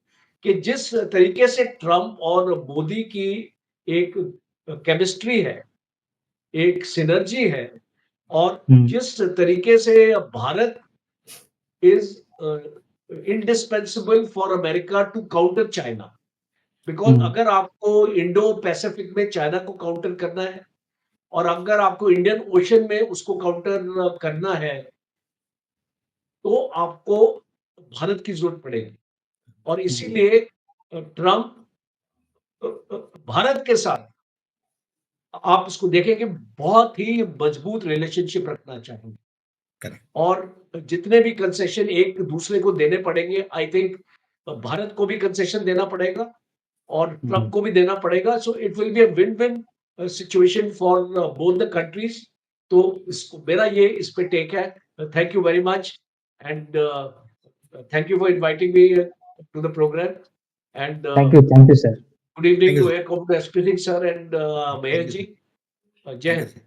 कि जिस तरीके से ट्रम्प और मोदी की एक केमिस्ट्री है, एक सिनर्जी है, और जिस तरीके से Bharat is indispensable for America to counter China, because अगर आपको इंडो पैसिफिक में चाइना को काउंटर करना है, और अगर आपको इंडियन ओशन में उसको काउंटर करना है, तो आपको भारत की जरूरत पड़ेगी। और इसीलिए ट्रम्प भारत के साथ, आप इसको देखेंगे, बहुत ही मजबूत रिलेशनशिप रखना चाहेंगे, और जितने भी कंसेशन एक दूसरे को देने पड़ेंगे, आई थिंक भारत को भी कंसेशन देना पड़ेगा और ट्रम्प को भी देना पड़ेगा। So it will be a win win situation for both the countries. तो इसको मेरा ये इस पे टेक है। Thank you very much, and thank you for inviting me to the programme, and thank you sir. Good evening to air sir and Mahesh ji. जय हिंद।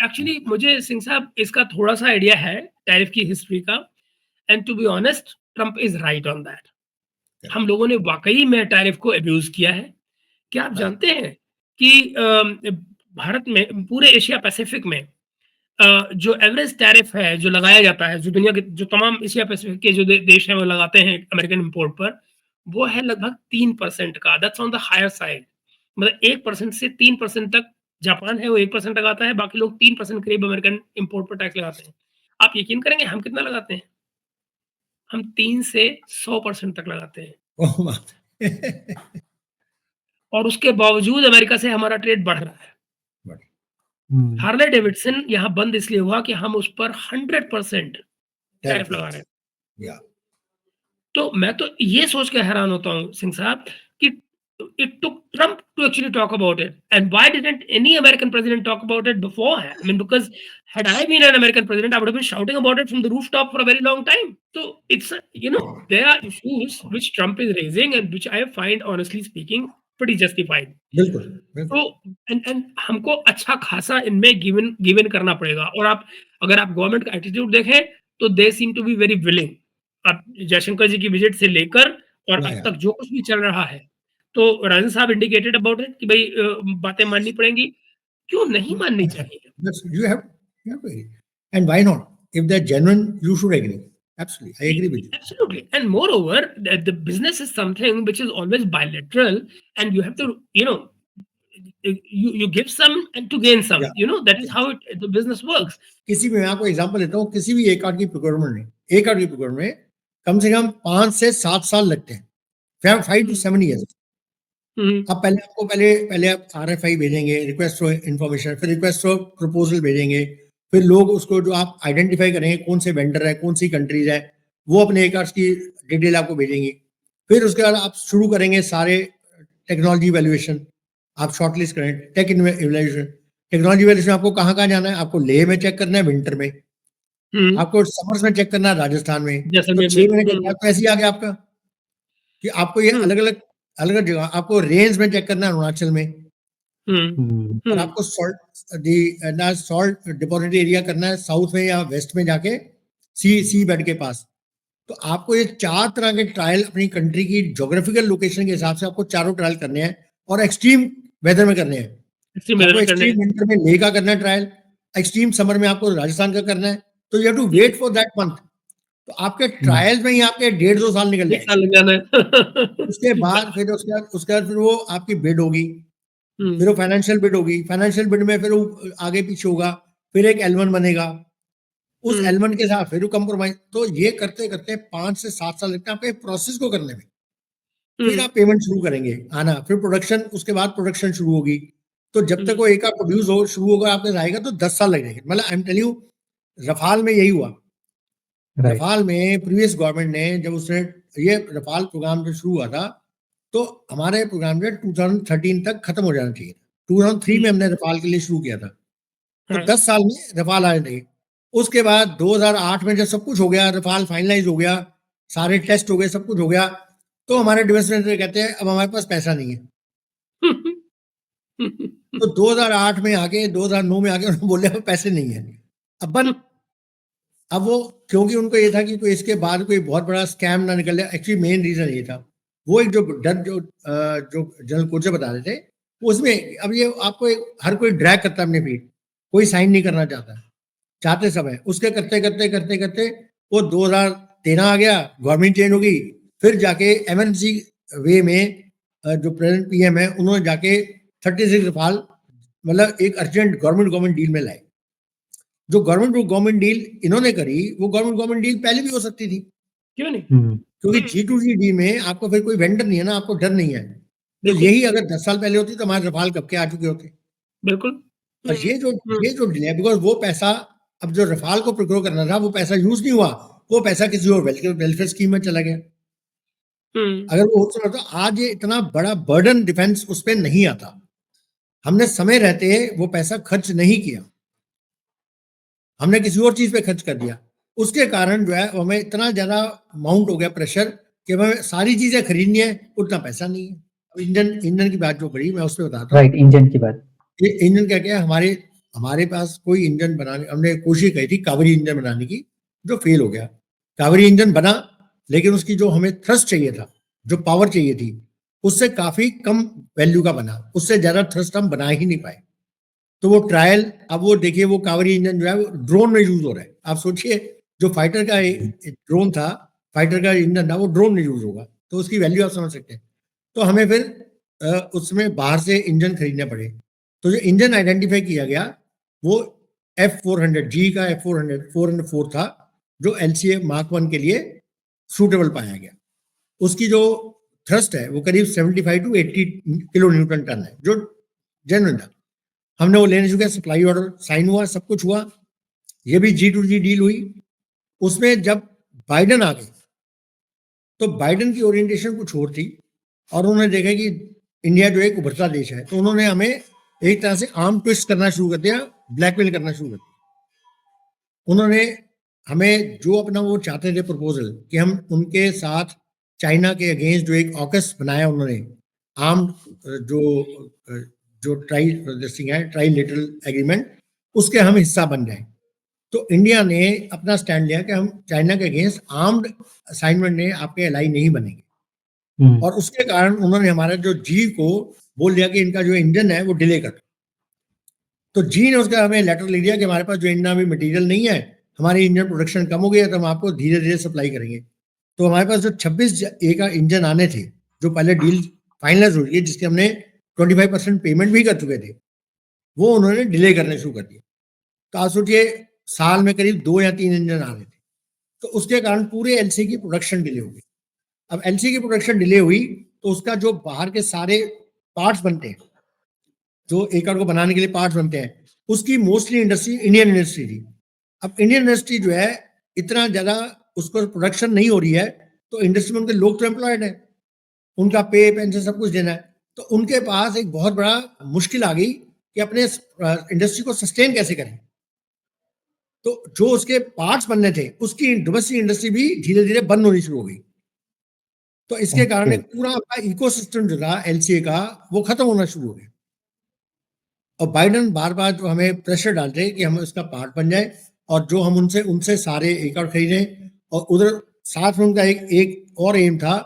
एक्चुअली मुझे सिंह साहब इसका थोड़ा सा आइडिया है टैरिफ की हिस्ट्री का, and to be honest Trump is right on that. हम लोगों ने वाकई में टैरिफ को अब्यूज किया है। क्या आप जानते हैं कि भारत में, पूरे एशिया पैसिफिक में जो एवरेज टैरिफ है जो लगाया जाता है, जो दुनिया के जो तमाम एशिया पैसिफिक के जो देश हैं वो लगाते हैं अमेरिकन इंपोर्ट पर, वो है लगभग 3% का। That's on the higher side. मतलब 1% से 3% तक जापान है वो 1% लगाता है, बाकी लोग 3% करीब अमेरिकन इंपोर्ट पर टैक्स लगाते हैं। आप यकीन करेंगे हम कितना लगाते हैं? हम 3 से 100% तक लगाते हैं। और उसके बावजूद अमेरिका से हमारा ट्रेड बढ़ रहा है। हार्ले डेविडसन यहाँ बंद इसलिए हुआ कि हम उस पर 100% टैरिफ लगा रहे हैं। तो मैं तो ये सोच के हैरान होता हूँ सिंह साहब कि it took Trump to actually talk about it, and why didn't any American president talk about it beforehand? I mean, because had I been an American president, I would have been shouting about it from the rooftop for a very long time. So it's there are issues which Trump is raising and which I find, honestly speaking, pretty justified. बिल्कुल। तो एंड हमको अच्छा खासा इनमें गिवन करना पड़ेगा। और अगर आप गवर्नमेंट का एटीट्यूड देखें तो they seem to be very willing. अब जयशंकर जी की विजिट से लेकर और अब तक जो कुछ भी चल रहा है, तो राजन साहब इंडिकेटेड अबाउट इट कि भाई बातें माननी पड़ेंगी। क्यों नहीं माननी चाहिए? You have and why not? If they're genuine, you should agree. Absolutely, I agree with you. Absolutely. And moreover, the business is something which is always bilateral, and you have to, you give some and to gain some. Yeah. That is how the business works. किसी भी, मैं आपको एग्जांपल देता हूँ, किसी भी एक कार्ड की प्रोक्योरमेंट में कम से कम 5 से 7 साल लगते हैं, 5 to 7 years। अब पहले आप RFI भेजेंगे, रिक्वेस्ट फॉर इंफॉर्मेशन, फिर रिक्वेस्ट फॉर प्रपोजल भेजेंगे, फिर लोग उसको जो आप आइडेंटिफाई करेंगे कौन से वेंडर है, कौन सी कंट्रीज है, वो अपने एक की डिटेल आपको भेजेंगे। फिर उसके बाद आप शुरू करेंगे सारे टेक्नोलॉजी वैल्यूएशन, आप शॉर्टलिस्ट करें टेक्नोलॉजी वैल्यूएशन। आपको कहाँ जाना है? आपको लेह में चेक करना है विंटर में, आपको समर्स में चेक करना है राजस्थान में, तो जैसलमेर 6 महीने का में। गैप तो ऐसे ही आ गया आपका कि आपको ये अलग-अलग जगह आपको रेंज में चेक करना है अरुणाचल में, और आपको सॉल्ट डिपॉजिट एरिया करना है साउथ में या वेस्ट में जाके सी बेड के पास। तो आपको ये 4 तरह के ट्रायल अपनी कंट्री की ज्योग्राफिकल लोकेशन के हिसाब से आपको चारों ट्रायल करने हैं और एक्सट्रीम वेदर में करने हैं। आपको एक्सट्रीम विंटर में लेह का करना है ट्रायल, एक्सट्रीम समर में आपको राजस्थान का करना है, तो you have to wait for that month. तो आपके ट्रायल्स में ही आपके 1.5-2 साल निकल जाएंगे। उसके बाद फिर फिर वो आपकी बिड होगी, फिर वो फाइनेंशियल बिड होगी, फाइनेंशियल बिड में फिर वो आगे पीछे होगा, फिर एक L1 बनेगा, उस L1 के साथ फिर वो कंप्रोमाइज। तो ये करते करते 5 से 7 साल लगते हैं आपके प्रोसेस को करने में। फिर आप पेमेंट शुरू करेंगे आना, फिर प्रोडक्शन, उसके बाद प्रोडक्शन शुरू होगी। तो जब तक वो एक प्रोड्यूस हो शुरू होगा आपके आएगा तो 10 साल लग जाएंगे। मतलब I am tell you, Rafale में यही हुआ। रफाल में प्रीवियस गवर्नमेंट ने जब उसने ये रफाल प्रोग्राम जो शुरू हुआ था, तो हमारे प्रोग्राम जो 2013 तक खत्म हो जाना चाहिए। 2003 में हमने रफाल के लिए शुरू किया था, तो 10 साल में रफाल आने चाहिए। उसके बाद 2008 में जब सब कुछ हो गया, रफाल फाइनलाइज हो गया, सारे टेस्ट हो गए, सब कुछ हो गया, तो हमारे डिफेंस मिनिस्टर कहते हैं अब हमारे पास पैसा नहीं है। तो 2008 में आके 2009 में आके उन्होंने बोले अब पैसे नहीं है। अब वो क्योंकि उनको ये था कि कोई इसके बाद कोई बहुत बड़ा स्कैम ना निकल जाए, एक्चुअली मेन रीजन ये था। वो एक जो डर जो जनरल कोचर बता रहे थे, उसमें अब ये आपको हर कोई ड्रैग करता है अपने फीट, कोई साइन नहीं करना चाहते सब है। उसके करते वो 2013 आ गया, गवर्नमेंट चेंज हो गई, फिर जाके एमएनसी वे में जो प्रेजेंट पीएम है उन्होंने जाके 36 रफाल मतलब एक अर्जेंट गवर्नमेंट डील में लाए। जो गवर्नमेंट डील इन्होंने करी, वो गवर्नमेंट डील पहले भी हो सकती थी, क्यों नहीं? क्योंकि G2G डील में आपको फिर कोई वेंडर नहीं है ना, आपको डर नहीं है। तो यही अगर 10 साल पहले होती तो हमारे रफाल कब के आ चुके होते। बिल्कुल। और ये जो डिले, बिकॉज वो पैसा अब जो रफाल को प्रोक्योर करना था वो पैसा यूज नहीं हुआ, वो पैसा किसी और वेलफेयर स्कीम में चला गया। अगर वो होता तो आज ये इतना बड़ा बर्डन डिफेंस उस पर नहीं आता। हमने समय रहते वो पैसा खर्च नहीं किया, हमने किसी और चीज पे खर्च कर दिया। उसके कारण जो है हमें इतना ज्यादा माउंट हो गया प्रेशर कि हमें सारी चीजें खरीदनी है, उतना पैसा नहीं है। इंजन की बात जो करी मैं उस पर बताता हूँ। राइट, इंजन की बात। ये इंजन क्या है, हमारे पास कोई इंजन बनाने, हमने कोशिश करी थी कावेरी इंजन बनाने की, जो फेल हो गया। कावेरी इंजन बना, लेकिन उसकी जो हमें थ्रस्ट चाहिए था, जो पावर चाहिए थी, उससे काफी कम वैल्यू का बना, उससे ज्यादा थ्रस्ट हम बना ही नहीं पाए। तो वो ट्रायल, अब वो देखिए वो कावेरी इंजन जो है वो ड्रोन में यूज हो रहा है। आप सोचिए जो फाइटर का ड्रोन था, फाइटर का इंजन था, वो ड्रोन में यूज होगा, तो उसकी वैल्यू आप समझ सकते हैं। तो हमें फिर उसमें बाहर से इंजन खरीदने पड़े। तो जो इंजन आइडेंटिफाई किया गया वो F400 जी का F404 था, जो LCA Mark 1 के लिए सूटेबल पाया गया। उसकी जो थ्रस्ट है वो करीब 75 to 80 किलो न्यूटन टन है, जो जेन्युइन था। हमने वो लेने चुके, सप्लाई ऑर्डर साइन हुआ, सब कुछ हुआ, ये भी G2G डील हुई। उसमें जब बाइडन आ गए तो बाइडन की ओरिएंटेशन कुछ और थी, और उन्होंने देखा कि इंडिया जो एक उभरता देश है, तो उन्होंने हमें एक तरह से आर्म ट्विस्ट करना शुरू कर दिया, ब्लैकमेल करना शुरू कर दिया। उन्होंने हमें जो अपना वो चाहते थे प्रपोजल कि हम उनके साथ चाइना के अगेंस्ट जो एक ऑकस बनाया उन्होंने, आर्म जो ट्राइलेटरल एग्रीमेंट, उसके हम हिस्सा बन जाए। तो इंडिया ने अपना स्टैंड लिया कि हम चाइना के अगेंस्ट आर्म्ड असाइनमेंट में आपके एलाई नहीं बनेंगे। और उसके कारण उन्होंने हमारा जो जी को बोल दिया कि इनका जो इंजन है वो डिले कर। तो जी ने उसका हमें लेटर लिख दिया कि हमारे पास जो इंजन अभी मटेरियल नहीं है, हमारी इंजन प्रोडक्शन कम हो गया, तो हम आपको धीरे धीरे सप्लाई करेंगे। तो हमारे पास जो 26A का इंजन आने थे, जो पहले डील फाइनलाइज हो रही है, जिसके हमने 25% पेमेंट भी कर चुके थे, वो उन्होंने डिले करने शुरू कर दिया। तो आप सोचिए साल में करीब 2 या 3 इंजन आ रहे थे, तो उसके कारण पूरे एलसी की प्रोडक्शन डिले हो गई। अब एलसी की प्रोडक्शन डिले हुई तो उसका जो बाहर के सारे पार्ट्स बनते हैं, जो एक कार को बनाने के लिए पार्ट्स बनते हैं, उसकी मोस्टली इंडस्ट्री इंडियन इंडस्ट्री थी। अब इंडियन इंडस्ट्री जो है इतना ज्यादा उसको प्रोडक्शन नहीं हो रही है, तो इंडस्ट्री में उनके लोग तो एम्प्लॉयड है, उनका पे पेंशन सब कुछ देना है। तो उनके पास एक बहुत बड़ा मुश्किल आ गई कि अपने इंडस्ट्री को सस्टेन कैसे करें। तो जो उसके पार्ट्स बनने थे उसकी डोमेस्टिक इंडस्ट्री भी धीरे धीरे बंद होनी शुरू हो गई। तो इसके कारण ओके। एक पूरा आपका इकोसिस्टम जो था एलसीए का वो खत्म होना शुरू हो गया। और बाइडन बार बार जो हमें प्रेशर डालते हैं कि हम इसका पार्ट बन जाए और जो हम उनसे सारे एकड़ खरीदें, और उधर साथ में उनका एक और एम था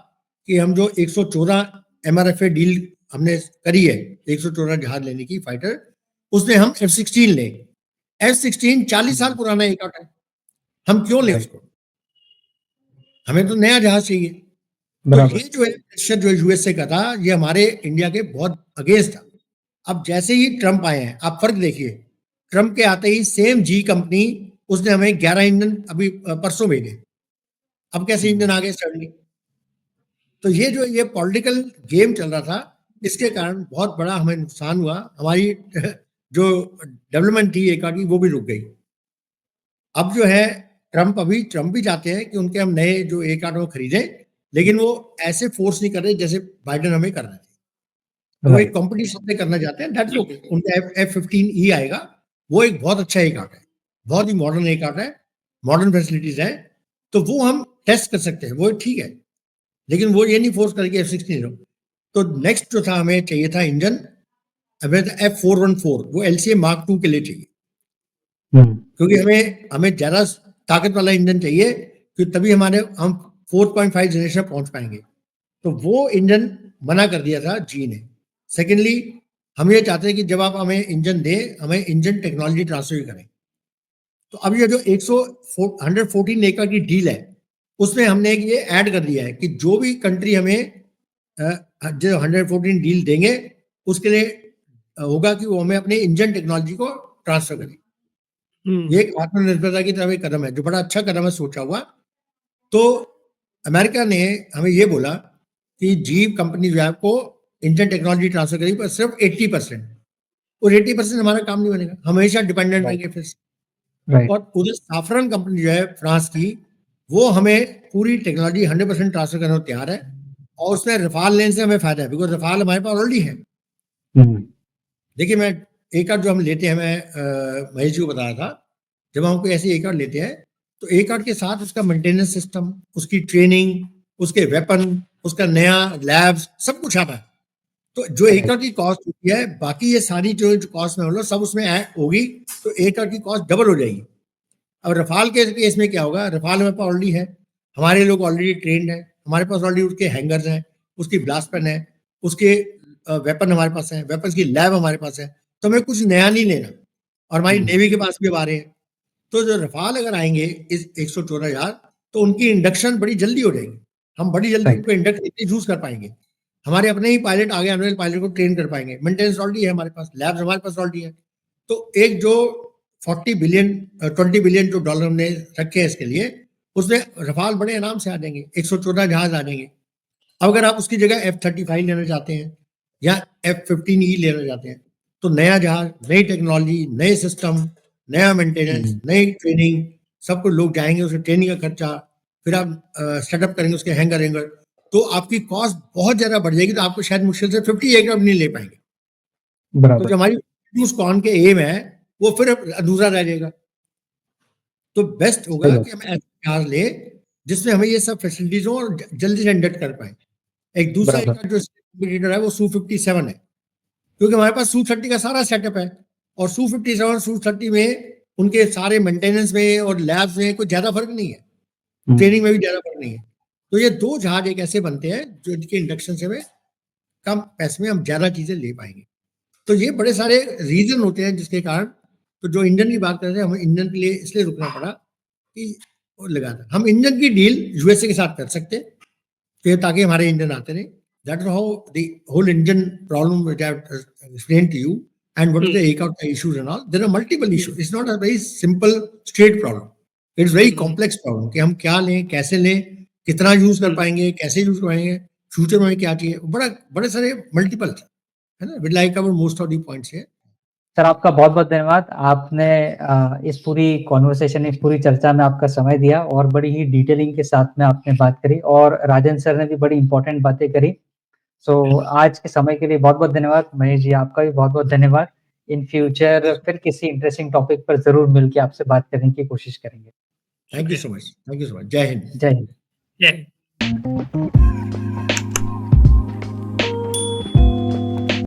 कि हम जो 114 एमआरएफए डील हमने करी है, 114 जहाज लेने की फाइटर, उसमें हम F-16 लें। F-16 40 साल पुराना एकड़ है, हम क्यों लें उसको? हमें तो नया जहाज चाहिए। तो बराबर। ये जो है प्रेशर जो यूएसए का था, ये हमारे इंडिया के बहुत अगेंस्ट था। अब जैसे ही ट्रम्प आए हैं, आप फर्क देखिए, ट्रम्प के आते ही सेम जी कंपनी उसने हमें 11 इंजन अभी परसों भेजे। अब कैसे इंजन आ गए सडनली? तो ये पॉलिटिकल गेम चल रहा था, इसके कारण बहुत बड़ा हमें नुकसान हुआ। हमारी जो डेवलपमेंट थी एक वो भी रुक गई। अब जो है ट्रम्प भी चाहते हैं कि उनके हम नए जो A-14 खरीदें, लेकिन वो ऐसे फोर्स नहीं कर रहे जैसे बाइडन हमें कर रहे थे। वो एक कंपटीशन से करना चाहते हैं, दैट्स ओके। उनका F-15E आएगा, वो एक बहुत अच्छा A-14 है, बहुत ही मॉडर्न A-14 है, मॉडर्न फैसिलिटीज है, तो वो हम टेस्ट कर सकते हैं, वो ठीक है। लेकिन वो ये नहीं फोर्स करके F-16 लो। तो नेक्स्ट जो था हमें चाहिए था इंजन, F-414, वो LCA Mark II के लिए चाहिए, क्योंकि हमें ज्यादा ताकत वाला इंजन चाहिए, क्योंकि तभी हम 4.5 जनरेशन पहुंच पाएंगे। तो वो इंजन मना कर दिया था जी ने। सेकेंडली, हम ये चाहते हैं कि जब आप हमें इंजन दें, हमें इंजन टेक्नोलॉजी ट्रांसफर करें। तो अब ये जो 114 एकड़ की डील है, उसमें हमने ये ऐड कर दिया है कि जो भी कंट्री हमें जो 114 डील देंगे, उसके लिए होगा कि वो हमें अपने इंजन टेक्नोलॉजी को ट्रांसफर करें। ये एक आत्मनिर्भरता की तरफ एक कदम है, जो बड़ा अच्छा कदम है सोचा हुआ। तो अमेरिका ने हमें ये बोला कि जी कंपनी जो है आपको इंजन टेक्नोलॉजी ट्रांसफर करेगी, पर सिर्फ 80%, और 80% हमारा काम नहीं बनेगा, हमेशा डिपेंडेंट रहेंगे फिर से। और उधर साफरन कंपनी जो है फ्रांस की, वो हमें पूरी टेक्नोलॉजी 100% ट्रांसफर करने को तैयार है, और उसमें रफाल लेने से हमें फायदा है, बिकॉज रफाल हमारे पास ऑलरेडी है। देखिए, मैं A-14 जो हम लेते हैं, मैं महेश जी को बता रहा था, जब हम कोई ऐसी A-14 लेते हैं तो A-14 के साथ उसका मेंटेनेंस सिस्टम, उसकी ट्रेनिंग, उसके वेपन, उसका नया लैब्स, सब कुछ आता है। तो जो A-14 की कॉस्ट होती है, बाकी ये सारी जो कॉस्ट में सब उसमें होगी, तो A-14 की कॉस्ट डबल हो जाएगी। अब रफाल के केस में क्या होगा? रफाल हमारे पास ऑलरेडी है, हमारे लोग ऑलरेडी ट्रेंड है, हमारे पास ऑलरेडी उसके हैंगर्स हैं, उसकी ब्लास्ट पेन है, उसके वेपन हमारे पास है, वेपन की लैब हमारे पास है, तो हमें कुछ नया नहीं लेना। और हमारी नेवी के पास भी अब आ रहे हैं। तो जो रफाल अगर आएंगे इस 114,000, तो उनकी इंडक्शन बड़ी जल्दी हो जाएगी, हम बड़ी जल्दी उनको इंडक्ट यूज कर पाएंगे, हमारे अपने ही पायलट आगे आने वाले पायलट को ट्रेन कर पाएंगे, मेंटेनेंस ऑलरेडी है हमारे पास, लैब्स हमारे पास ऑलरेडी है। तो एक जो 20 बिलियन जो डॉलर हमने रखे हैं इसके लिए, उसमें रफाल बड़े आराम से आ जाएंगे, 114 जहाज आ जाएंगे। अब अगर आप उसकी जगह F-35 लेना चाहते हैं या F-15E लेना चाहते हैं, तो नया जहाज, नई टेक्नोलॉजी, नए सिस्टम, नया मेंटेनेंस, नई ट्रेनिंग, सब कुछ लोग जाएंगे, उसके ट्रेनिंग का खर्चा, फिर आप सेटअप करेंगे उसके हैंगर, तो आपकी कॉस्ट बहुत ज्यादा बढ़ जाएगी। तो आपको शायद मुश्किल से 50 एकड़ नहीं ले पाएंगे। तो जो हमारी कॉन के एम है, वो फिर अधूरा रह जाएगा। तो बेस्ट होगा कि हम ऐसे जहाज ले जिसमें हमें ये सब फैसिलिटीज हो और जल्दी से इंडक्ट कर पाए। एक दूसरा जो कंपटीटर है वो Su-57 है, क्योंकि हमारे पास Su-30 का सारा सेटअप है, और Su-57 Su-30 में उनके सारे मेंटेनेंस में और लैब्स में कोई ज्यादा फर्क नहीं है, ट्रेनिंग में भी ज्यादा फर्क नहीं है। तो ये दो जहाज एक ऐसे बनते हैं जो इनके इंडक्शन से हमें कम पैसे में हम ज्यादा चीजें ले पाएंगे। तो ये बड़े सारे रीजन होते हैं जिसके कारण, तो जो इंजन की बात कर रहे हैं, हमें इंजन के लिए इसलिए रुकना पड़ा कि लगाना, हम इंजन की डील यूएसए के साथ कर सकते हैं ताकि हमारे इंजन आते रहे। That is how the whole engine problem which I have explained to you and what is the A-14 issues and all. There are multiple issues, it's not a very simple straight problem, it's very complex problem कि हम क्या लें, कैसे लें, कितना यूज कर पाएंगे, कैसे यूज करवाएंगे, फ्यूचर में क्या चाहिए, बड़े सारे मल्टीपल है ना। Will I cover most of the points here. Sir, आपका बहुत बहुत धन्यवाद। आपने इस पूरी कॉन्वर्सेशन, इस पूरी चर्चा में आपका समय दिया और बड़ी ही डिटेलिंग के साथ में आपने बात करी, और राजन सर ने भी बड़ी इंपॉर्टेंट बातें करी। सो आज के समय के लिए बहुत बहुत धन्यवाद। महेश जी, आपका भी बहुत बहुत धन्यवाद। इन फ्यूचर फिर किसी इंटरेस्टिंग टॉपिक पर जरूर मिलके आपसे बात करने की कोशिश करेंगे। थैंक यू सो मच, जय हिंद। जय हिंद। जय हिंद।